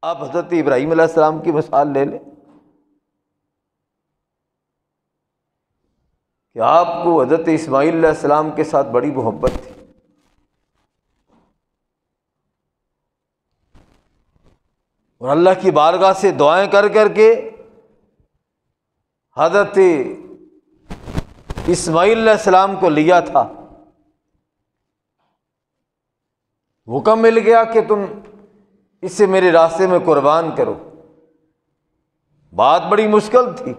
آپ حضرت ابراہیم علیہ السلام کی مثال لے لیں کہ آپ کو حضرت اسماعیل علیہ السلام کے ساتھ بڑی محبت تھی، اور اللہ کی بارگاہ سے دعائیں کر کر کے حضرت اسماعیل علیہ السلام کو لیا تھا۔ حکم مل گیا کہ تم اسے میرے راستے میں قربان کرو۔ بات بڑی مشکل تھی،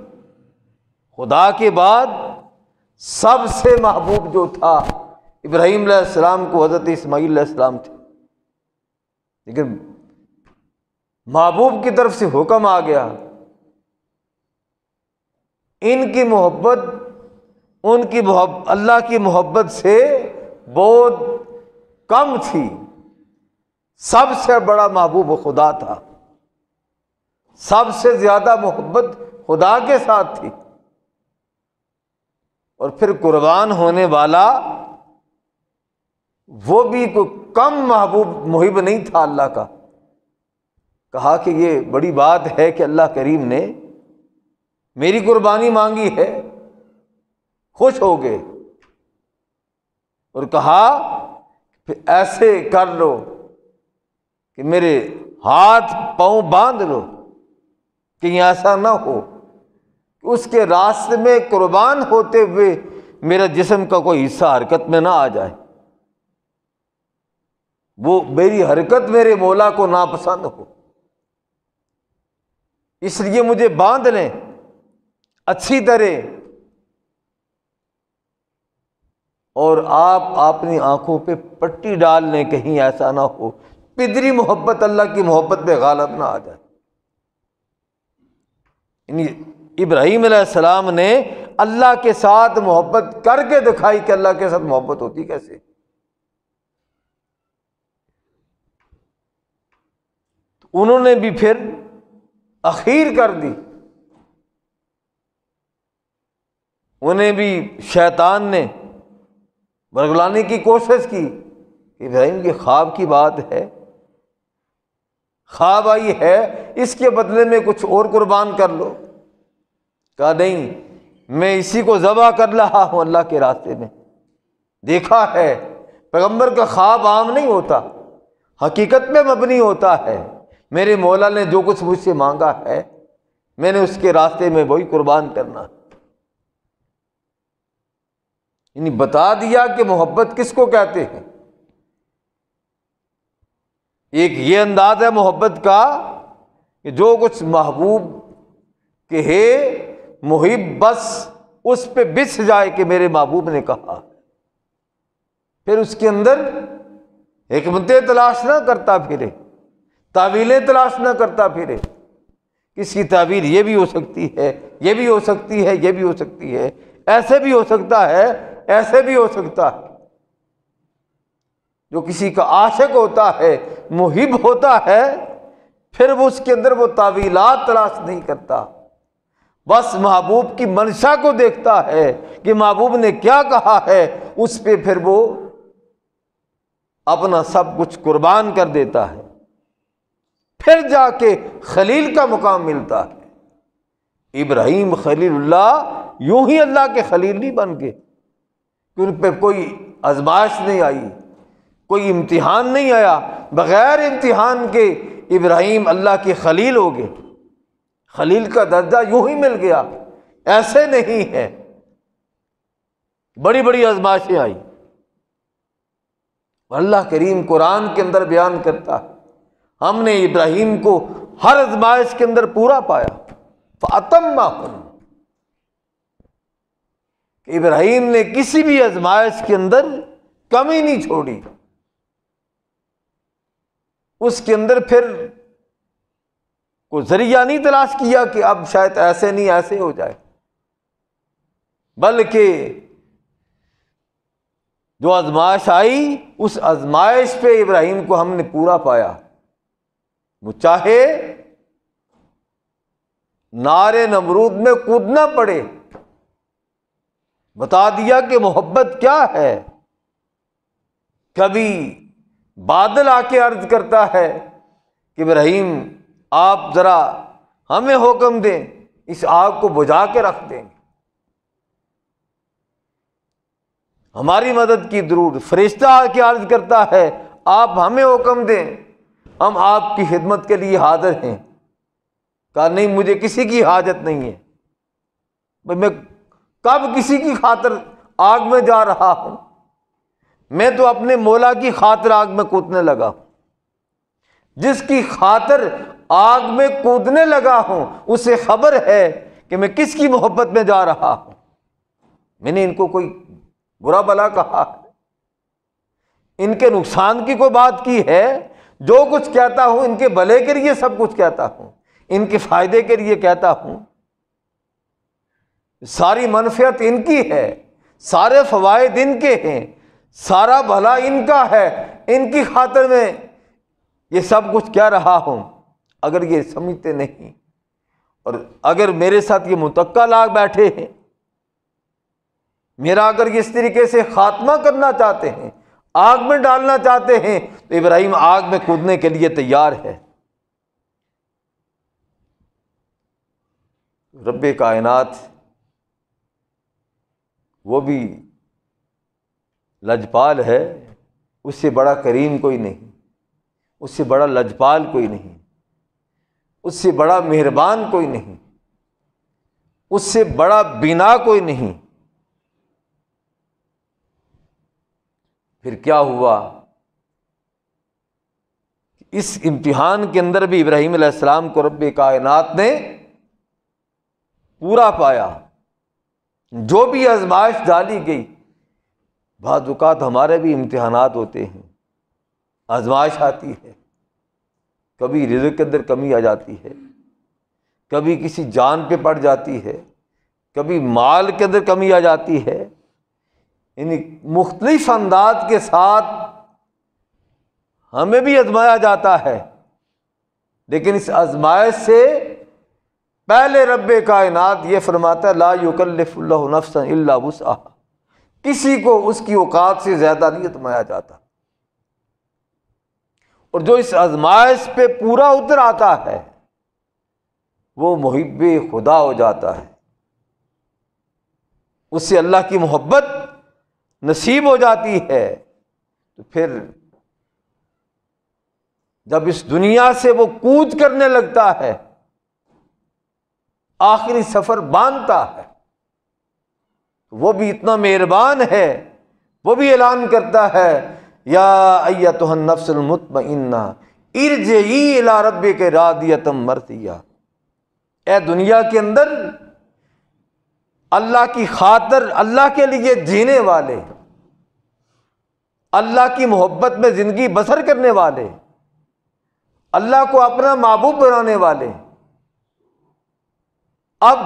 خدا کے بعد سب سے محبوب جو تھا ابراہیم علیہ السلام کو حضرت اسماعیل علیہ السلام تھے، لیکن محبوب کی طرف سے حکم آ گیا۔ ان کی محبت اللہ کی محبت سے بہت کم تھی، سب سے بڑا محبوب خدا تھا، سب سے زیادہ محبت خدا کے ساتھ تھی، اور پھر قربان ہونے والا وہ بھی کوئی کم محب نہیں تھا اللہ کا۔ کہا کہ یہ بڑی بات ہے کہ اللہ کریم نے میری قربانی مانگی ہے، خوش ہو گئے اور کہا پھر ایسے کر لو کہ میرے ہاتھ پاؤں باندھ لو، کہ ایسا نہ ہو کہ اس کے راستے میں قربان ہوتے ہوئے میرا جسم کا کوئی حصہ حرکت میں نہ آ جائے، وہ میری حرکت میرے مولا کو ناپسند ہو، اس لیے مجھے باندھ لیں اچھی طرح، اور آپ اپنی آنکھوں پہ پٹی ڈال لیں کہیں ایسا نہ ہو پدری محبت اللہ کی محبت پہ غالب نہ آ جائے۔ یعنی ابراہیم علیہ السلام نے اللہ کے ساتھ محبت کر کے دکھائی کہ اللہ کے ساتھ محبت ہوتی کیسے۔ تو انہوں نے بھی پھر اخیر کر دی، انہیں بھی شیطان نے برگلانے کی کوشش کی۔ ابراہیم کے خواب کی بات ہے، خواب آئی ہے، اس کے بدلے میں کچھ اور قربان کر لو۔ کہا نہیں، میں اسی کو ذبح کر رہا ہوں اللہ کے راستے میں۔ دیکھا ہے پیغمبر کا خواب عام نہیں ہوتا، حقیقت میں مبنی ہوتا ہے۔ میرے مولا نے جو کچھ مجھ سے مانگا ہے میں نے اس کے راستے میں وہی قربان کرنا ہے۔ یعنی بتا دیا کہ محبت کس کو کہتے ہیں۔ ایک یہ انداز ہے محبت کا کہ جو کچھ محبوب کہ ہے محب بس اس پہ بس جائے کہ میرے محبوب نے کہا، پھر اس کے اندر حکمتیں تلاش نہ کرتا پھرے، تعویلیں تلاش نہ کرتا پھرے۔ کس کی تعویل یہ بھی ہو سکتی ہے، یہ بھی ہو سکتی ہے، یہ بھی ہو سکتی ہے، ایسے بھی ہو سکتا ہے، ایسے بھی ہو سکتا ہے۔ جو کسی کا عاشق ہوتا ہے، محب ہوتا ہے، پھر وہ اس کے اندر وہ تعویلات تلاش نہیں کرتا، بس محبوب کی منشا کو دیکھتا ہے کہ محبوب نے کیا کہا ہے، اس پہ پھر وہ اپنا سب کچھ قربان کر دیتا ہے، پھر جا کے خلیل کا مقام ملتا ہے۔ ابراہیم خلیل اللہ یوں ہی اللہ کے خلیل نہیں بن گئے کہ ان پہ کوئی آزمائش نہیں آئی، کوئی امتحان نہیں آیا، بغیر امتحان کے ابراہیم اللہ کے خلیل ہو گئے۔ خلیل کا درجہ یوں ہی مل گیا، ایسے نہیں ہے، بڑی بڑی آزمائشیں آئی۔ اللہ کریم قرآن کے اندر بیان کرتا ہے ہم نے ابراہیم کو ہر آزمائش کے اندر پورا پایا، فَأَتَمَّهُمْ، کہ ابراہیم نے کسی بھی آزمائش کے اندر کمی نہیں چھوڑی، اس کے اندر پھر کوئی ذریعہ نہیں تلاش کیا کہ اب شاید ایسے نہیں ایسے ہو جائے، بلکہ جو آزمائش آئی اس آزمائش پہ ابراہیم کو ہم نے پورا پایا۔ وہ چاہے نار نمرود میں کودنا پڑے، بتا دیا کہ محبت کیا ہے۔ کبھی بادل آ کے عرض کرتا ہے کہ ابراہیم آپ ذرا ہمیں حکم دیں، اس آگ کو بجھا کے رکھ دیں گے، ہماری مدد کی ضرورت۔ فرشتہ آ کے عرض کرتا ہے آپ ہمیں حکم دیں، ہم آپ کی خدمت کے لیے حاضر ہیں۔ کہا نہیں، مجھے کسی کی حاجت نہیں ہے، میں کب کسی کی خاطر آگ میں جا رہا ہوں، میں تو اپنے مولا کی خاطر آگ میں کودنے لگا ہوں۔ جس کی خاطر آگ میں کودنے لگا ہوں اسے خبر ہے کہ میں کس کی محبت میں جا رہا ہوں۔ میں نے ان کو کوئی برا بلا کہا ہے، ان کے نقصان کی کوئی بات کی ہے؟ جو کچھ کہتا ہوں ان کے بھلے کے لیے سب کچھ کہتا ہوں، ان کے فائدے کے لیے کہتا ہوں۔ ساری منفعت ان کی ہے، سارے فوائد ان کے ہیں، سارا بھلا ان کا ہے، ان کی خاطر میں یہ سب کچھ کہہ رہا ہوں۔ اگر یہ سمجھتے نہیں اور اگر میرے ساتھ یہ متوقع لاگ بیٹھے ہیں، میرا اگر یہ اس طریقے سے خاتمہ کرنا چاہتے ہیں، آگ میں ڈالنا چاہتے ہیں، تو ابراہیم آگ میں کودنے کے لیے تیار ہے۔ رب کائنات وہ بھی لجپال ہے، اس سے بڑا کریم کوئی نہیں، اس سے بڑا لجپال کوئی نہیں، اس سے بڑا مہربان کوئی نہیں، اس سے بڑا بینا کوئی نہیں۔ پھر کیا ہوا؟ اس امتحان کے اندر بھی ابراہیم علیہ السلام کو رب کائنات نے پورا پایا۔ جو بھی آزمائش ڈالی گئی، بعض اوقات ہمارے بھی امتحانات ہوتے ہیں، آزمائش آتی ہے، کبھی رزق کے اندر کمی آ جاتی ہے، کبھی کسی جان پہ پڑ جاتی ہے، کبھی مال کے اندر کمی آ جاتی ہے، یعنی مختلف انداز کے ساتھ ہمیں بھی آزمایا جاتا ہے۔ لیکن اس آزمائش سے پہلے رب کائنات یہ فرماتا ہے لا یکلف اللہ نفسا الا وسعها، کسی کو اس کی اوقات سے زیادہ نہیں آزمایا جاتا۔ اور جو اس آزمائش پہ پورا اتر آتا ہے وہ محب خدا ہو جاتا ہے، اس سے اللہ کی محبت نصیب ہو جاتی ہے۔ تو پھر جب اس دنیا سے وہ کود کرنے لگتا ہے، آخری سفر باندھتا ہے، وہ بھی اتنا مہربان ہے، وہ بھی اعلان کرتا ہے یا ایتھا النفس المطمئنہ ارجعی الی ربک راضیۃ مرضیہ، اے دنیا کے اندر اللہ کی خاطر، اللہ کے لیے جینے والے، اللہ کی محبت میں زندگی بسر کرنے والے، اللہ کو اپنا محبوب بنانے والے، اب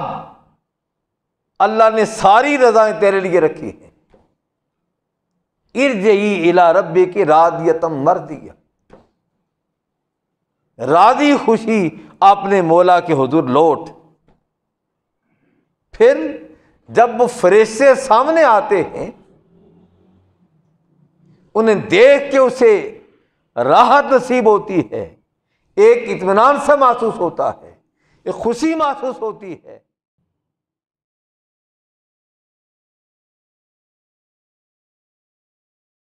اللہ نے ساری رضائیں تیرے لیے رکھی ہیں۔ ارجعی الی ربک راضیۃ مرضیہ، راضی خوشی اپنے مولا کے حضور لوٹ۔ پھر جب وہ فرشتے سامنے آتے ہیں، انہیں دیکھ کے اسے راحت نصیب ہوتی ہے، ایک اطمینان سا محسوس ہوتا ہے، ایک خوشی محسوس ہوتی ہے۔